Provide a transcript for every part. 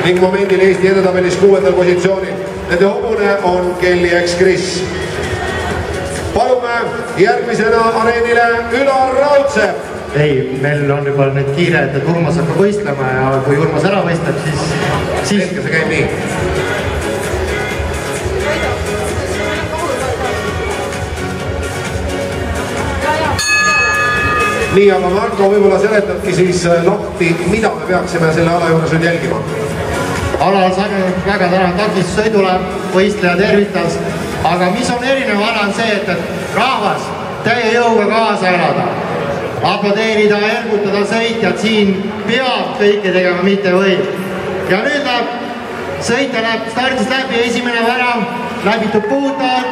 ning momendil Eesti edetabelis 6. positsioonil. Nende hobune on Kelly X Chris. Palume järgmisena areenile Ülar Raudsepp. Ei, meil on juba nüüd kiire, et Urmas hakkab võistlema ja kui Urmas ära võistleb, siis... Selge, see käib nii. Nii, aga Marko võib-olla seletabki siis lahti, mida me peaksime selle ala juures nüüd jälgima. Alal sagedalt väga täna takistusõidule võistleja tervitas, aga mis on erinev ala on see, et rahvas täie jõuga kaasa elada, aplodeerida, ergutada sõitjad, siin peab kõike tegema, mitte võib. Ja nüüd läheb, sõitja läheb stardist läbi, esimene värav, läbitud puutad,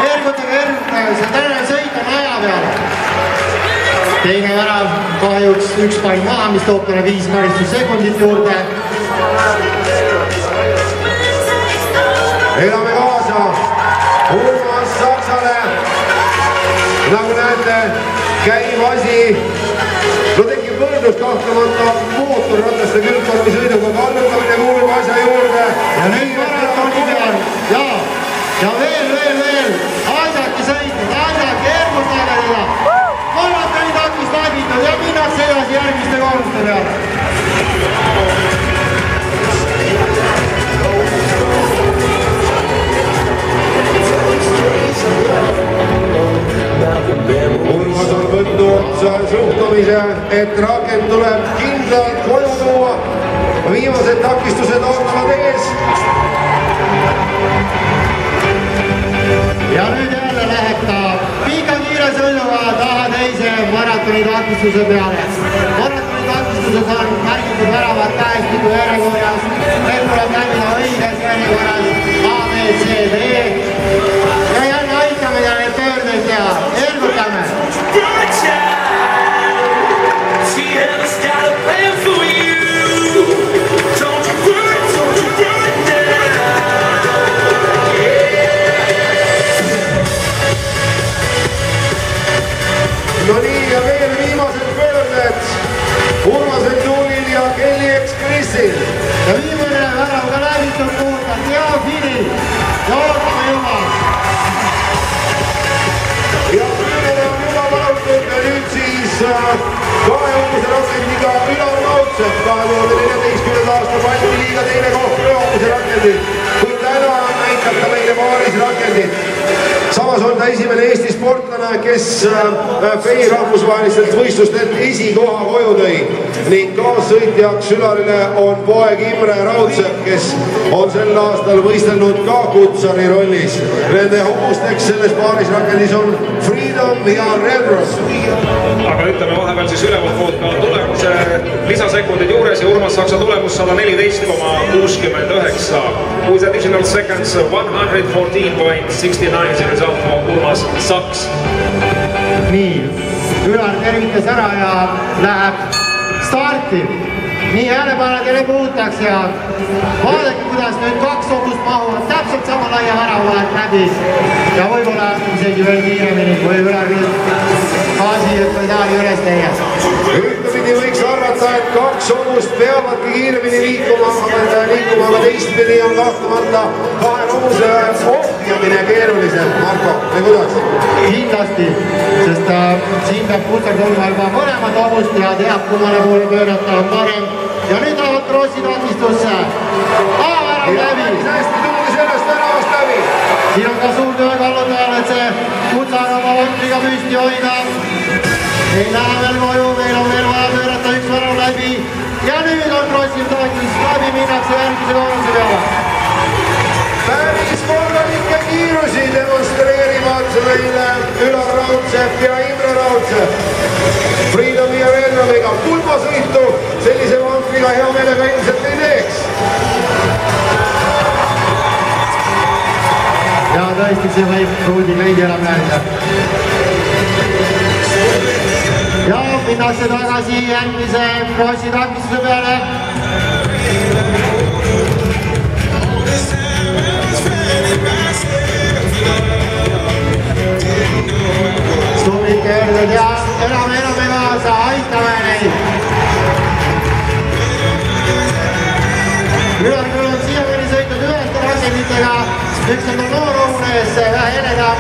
ergutage, see tänane sõit on aja peale. Teine värav, kahjuks üks pall maha, mis toob talle 5 karistussekundit juurde. Elame kaasa Urmas Saksale. Nagu näete, käib asi. No tekib võrdlus kahtlemata mootorrataste külgkorvi sõiduga kallutamine kuulub asja juurde. Ja nüüd maratoni peal. Ja veel. Aidake sõitnud, aidake ergutage teda. Maratoni takist läbitud ja minnakse edasi järgmiste korruste peale. Urmas on võtnud suhtumise, et rakend tuleb kindlalt koju tuua. Viimased takistused ootavad ees. Ja nüüd jälle läheb ta pika kiire sõiduga taha teise maratoni takistuse peale. Maratoni takistuses on märgitud väravad tähestiku järjekorras. Need tuleb läbida õiges järjekorras A, B, C, D. Ja jälle aitame ja need pöördeid teha. Ergutame! No nii, ja veel viimased pöörded Urmasel Tuulil ja Kelly X Chrisil. Ja viimane värav ka läbitud puutad, hea fini. Ja ootame juba. Ja pöörde on juba valutud ja nüüd siis kahehommuse rakendiga Ülar Raudsepp 2014. aasta Balti liiga teine koht ühehommuse rakendit. Kui täna näitab ta meile paaris rakendit. Samas on ta esimene Eesti sportlane, kes FEI rahvusvahelistelt võistlustelt esikoha koju tõi. Ning kaassõitjaks Ülarile on poeg Imre Raudsepp, kes on sel aastal võistelnud ka kutsari rollis. Nende hobusteks selles paaris rakendis on Freedom ja Redros. Aga ütleme vahepeal siis ülevalt poolt ka tulemuse lisasekundid juures ja Urmas Saksa tulemus 114,69. With additional seconds 114.69 is the result for Urmas Saks. Nii, Ülar tervitas ära ja läheb starti. Nii häälepaned ja puutaks ja vaadake, kuidas nüüd 2 hobust mahuvad täpselt sama laia väravahet läbi. Ja võib-olla isegi veel kiiremini, kui Ülar gaasi pedaali üles teie. Ühtepidi võiks arvata, et 2 hobust peavadki kiiremini liikuma, aga teistpidi on kahtlemata 2 hobuse ohjamine keerulisem. Marko, või kuidas? Kindlasti, sest siin peab kutsar tulma juba mõlemad hobust ja teab, kummale poole pöörata on parem. Ja nüüd lähevad krossi takistusse. A-värav läbi. Hästi tuldi sellest väravast läbi. Siin on ka suur töö kallutajal, et see kutsar oma võtliga püsti hoida. Ei lähe veel koju, meil on veel vaja pöörata 1 värav läbi. Ja nüüd on krossi takistus läbi, minnakse järgmise korruse peale. Päris korralikke kiirusi demonstreerivad meile Ülar Raudsepp ja Imre Raudsepp. Freedomi ja Redromiga pulmasõitu sellise vankriga hea meelega ilmselt ei teeks. Ja tõesti see võib ruudi kõigi enam näida. Ja minnakse tagasi järgmise krossi takistuse peale. Stublik köörded ja enam kaasa, aitame neid. üks on noorumnes vähe eledam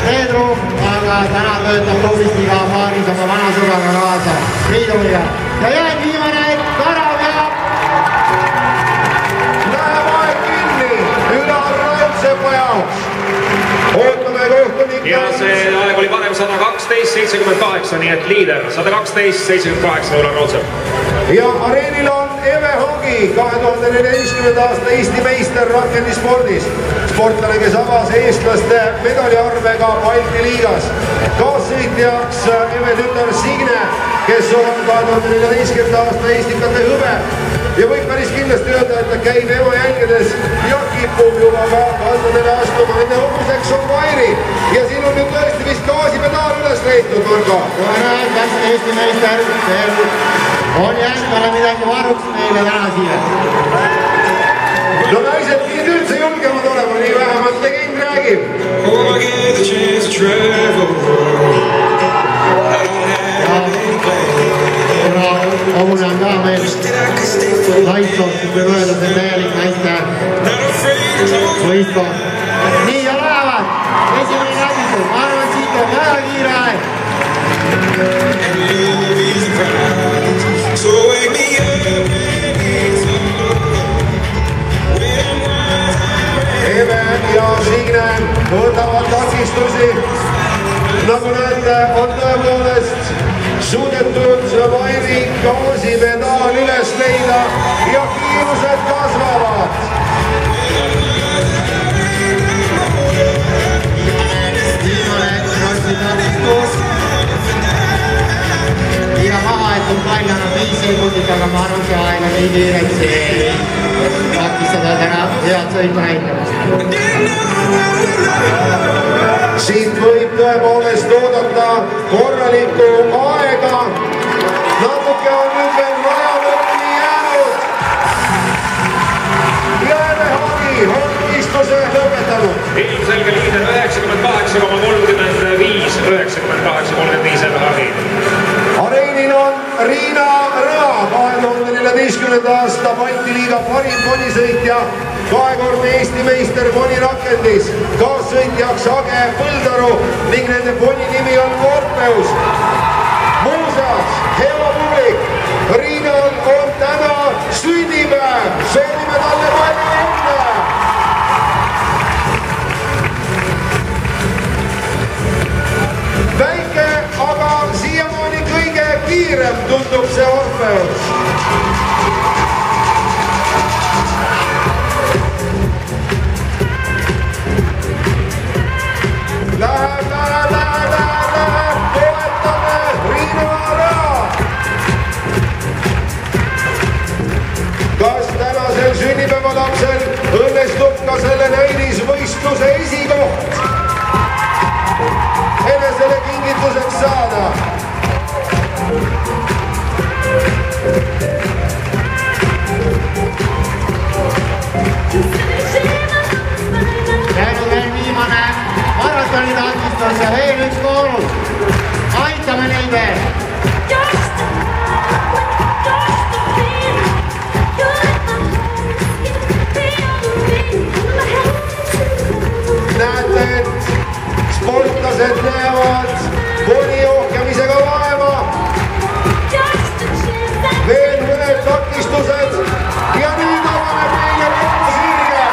Reedru, aga täna töötab tublisti ka Maaris oma vana sõbraga kaasa Priidumiga. Ja jääb viimane Karav ja läheb aeg kinni Ülar Raudsepa jaoks. Ootame kohtunik. Ja see aeg oli parem 112.78, nii et liider 112.78 Ülar Raudsep. Ja areenil on Eve Hagi, 2014. aasta Eesti meister rakendispordis. Sportlane, kes avas eestlaste medaliarvega Balti liigas. Kaassõitjaks Eve tütar Signe, kes on 2014. aasta Eestikate hõbe. Ja võib päris kindlasti öelda, et ta käib ema jälgedes ja kipub juba ka kaldadele astuma. Nende hobuseks on Vairi. Ja siin on nüüd tõesti vist gaasipedaal üles leitud, Margo. Kas Eesti meister on jäänud talle midagi varuks meile täna siia? No naised pidid üldse julgemad olema, nii vähemalt legend räägib. Kuna hobune on ka meil naissoost, siis võib öelda, see täielik naiste võistkond. Nii ja lähevad. Esimene läbitud. Ma arvan, et siit on väga kiire aeg. Eve ja Signe võtavad takistusi. Nagu näete, on tõepoolest suudetud Vairi gaasipedaal üles leida ja kiirused kasvavad. Viimane krossi takistus. Liiga maha, et on paljana 5 sekundit, aga ma arvan, see aeg on nii kiire, et see takistada täna head sõitu näitamast. Siit võib tõepoolest oodata korralikku aega. Natuke on nüüd veel vaja lõpuni jäänud. Ja Eve Hagi on võistluse lõpetanud. Ilmselge liider 98,35, 98,35 Eve Hagi. Areenil on Riina Rõa, 2014. aasta Balti liiga parim ponisõitja, kahekordne Eesti meister ponirakendis, kaassõitjaks Age Põldaru ning nende poni nimi on Orpheus. Muuseas, hea publik, Riinal on täna sünnipäev, soovime talle palju õnne. Väike, aga siiamaani kõige kiirem tundub see Orpheus. Läheb, toetame Riina Rõa. Kas tänasel sünnipäevalapsel õnnestub ka selle näidisvõistluse esikoht enesele kingituseks saada? Jäänud veel viimane maratoni takistus ja veel üks koolus. Aitame neid veel. Näete, et sportlased näevad poni ohjamisega vaeva. Veel mõned takistused ja nüüd avaneb meile lõpusirge.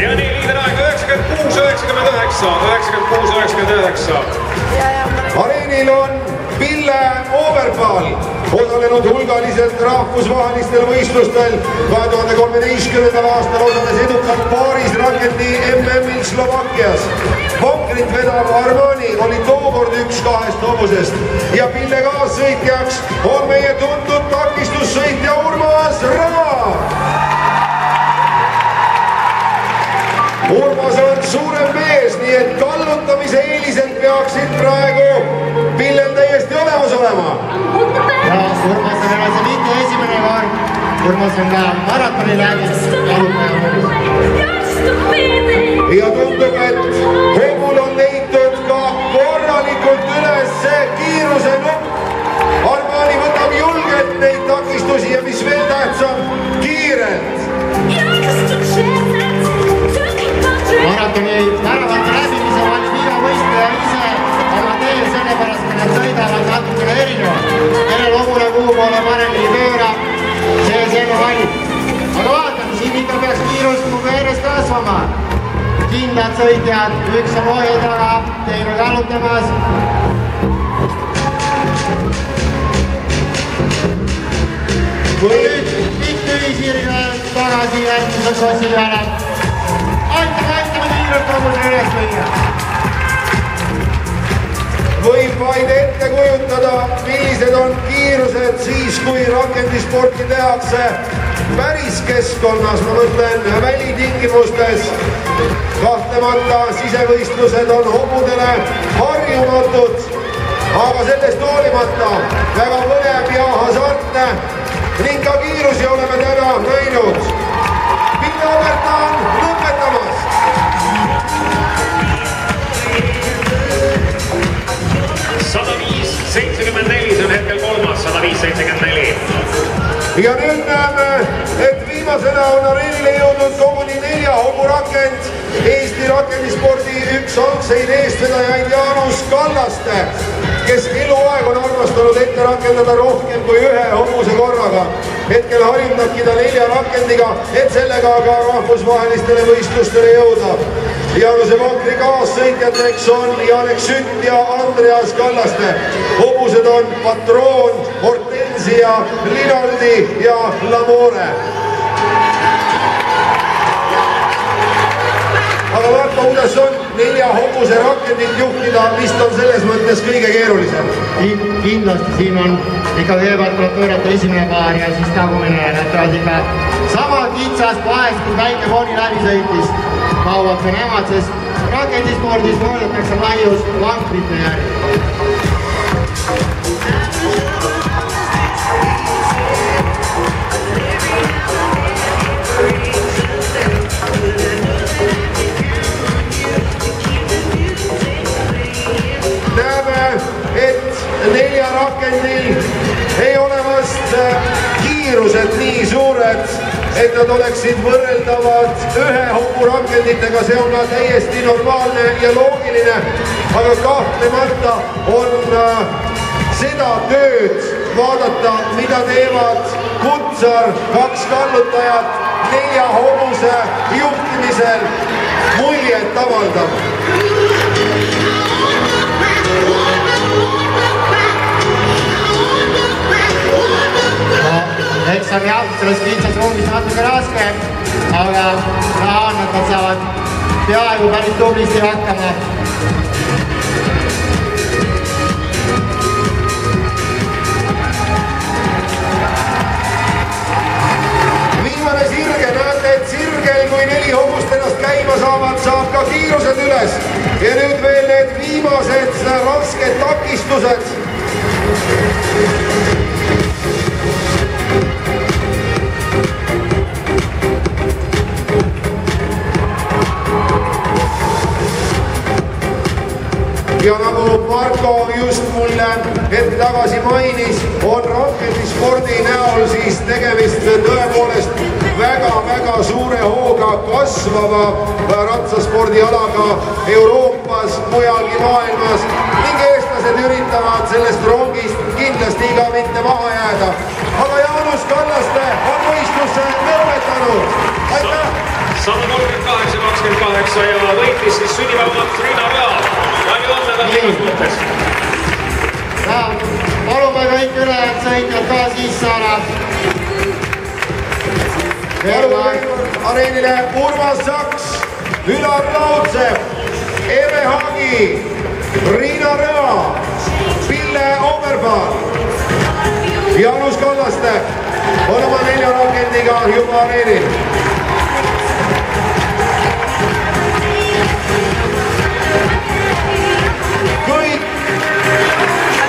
Ja nii liider aeg 96.99. Areenil on Pille Overpall, osalenud hulgaliselt rahvusvahelistel võistlustel. 2013. aastal osales edukalt paaris rakendi MM-il Slovakkias. Vankrit vedav Armani oli tookord üks 2 hobusest ja Pille kaassõitjaks on meie tuntud takistussõitja Urmas Rõa. Urmas on suurem mees, nii et kallutamise eeliselt peaksid praegu Pillel täiesti olemas olema. Ja Urmas on enam see mitte esimene kord. Urmas on ka maratoni läbis jalutaja. Ja tundub, et hobul on leitud ka korralikult üles kiiruse nupp. Armani võtab julgelt neid takistusi ja mis veel kindlad sõitjad, üks on hoia taga, teine jalutamas. Nüüd pikk tühisirge tagasi järgmiseks ossi peale. Aitame kiirelt hobuse üles lüüa. Võib vaid ette kujutada, millised on kiirused siis, kui rakendisporti tehakse päris keskkonnas, ma mõtlen välitingimustes. Kahtlemata sisevõistlused on hobudele harjumatud, aga sellest hoolimata väga põnev ja hasartne ning ka kiirusi oleme täna näinud. Ville Oberta on lõpetamas. see on hetkel kolmas, 105.74. Ja nüüd näeme, et viimasena on areenile jõudnud koguni 4 hoburakend. Eesti rakendispordi üks algseid eestvedajaid Jaanus Kallaste, kes eluaeg on armastanud ette rakendada rohkem kui 1 hobuse korraga. Hetkel harjundabki ta 4 rakendiga, et sellega ka rahvusvahelistele võistlustele jõuda. Jaanuse vankri kaassõitjateks on Janek Sütt ja Andreas Kallaste. Hobused on Patroon, Hortensia, Linaldi ja Lamore. Aga vaata, kuidas on 4 hobuse rakendit juhtida, vist on selles mõttes kõige keerulisem. Kindlasti siin on ikka kõigepealt tuleb pöörata esimene paar ja siis tagumine näitavad ikka sama kitsast vahest, kui väike poni läbi sõitis. Kauaks on emad, sest rakendispordis mõõdetakse laius vankrite järgi. Näeme, et 4 rakendil ei ole vast kiirused nii suured, et nad oleksid võrreldavad 1 hoburakenditega, see on ka täiesti normaalne ja loogiline, aga kahtlemata on seda tööd vaadata, mida teevad Kutsar, 2 kallutajat 4 hobuse juhtimisel, muljet avaldav. Eks on jah, selles kitsas ruumis natuke raske, aga raha on, et nad saavad peaaegu päris tublisti hakkama. Viimane sirge, näete, et sirgel, kui 4 hobust ennast käima saavad, saab ka kiirused üles. Ja nüüd veel need viimased rasked takistused. Ja nagu Marko just mulle hetk tagasi mainis, on rakendispordi näol siis tegemist tõepoolest väga suure hooga kasvava ratsaspordialaga Euroopas, mujalgi maailmas ning eestlased üritavad sellest rongist kindlasti ka mitte maha jääda. Aga Jaanus Kallaste on võistluse lõpetanud. Aitäh! 138-28 ja võitis siis sünnipäevalaps Riina Röa. Palju õnne ta viimas mõttes. Palume kõik ülejäänud sõitjad ka siis saada. Areenile Urmas Saks, Ülar Laudsepp, Eve Hagi, Riina Röa, Ville Oberpaal, Jaanus Kallaste on oma 4 rakendiga juba areenil. Kõik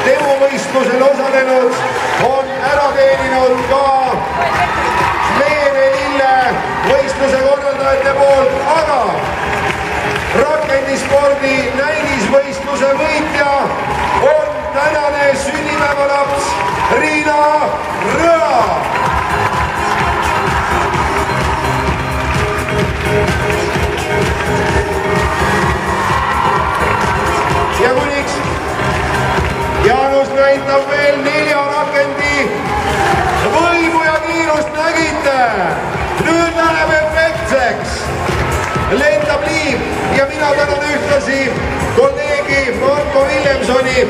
demuvõistlusel osalenud on ära teeninud ka Leene Lille võistluse korraldajate poolt, aga rakendispordi näidisvõistluse võitja on tänane sünnipäevalaps Riina Röa. Ja kuniks Jaanus näitab veel 4 rakendi võimu ja kiirust nägite. Nüüd läheb efektseks. Lendab liiv mina tänan ühtlasi kolleegi Marko Villemsoni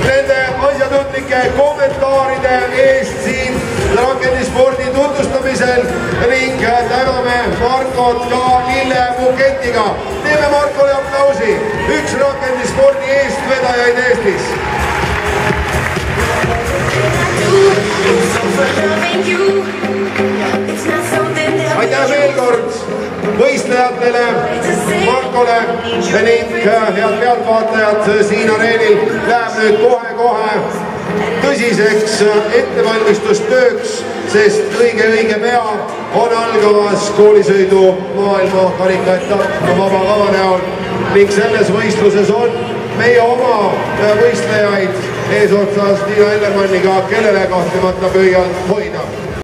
nende asjatundlike kommentaaride eest siin rakendispordi tutvustamisel ning täname Markot ka lillebuketiga. Teeme Markole aplausi, üks rakendispordi eestvedajaid Eestis. Aitäh veel kord võistlejatele, Markole ning head pealtvaatajad siin areenil. Läheb nüüd kohe tõsiseks ettevalmistustööks, sest õige pea on algamas koolisõidu maailma karikaetapp vaba kava näol ning selles võistluses on meie oma võistlejaid eesotsas Tiina Ellermanniga, kellele kahtlemata pöialt hoida.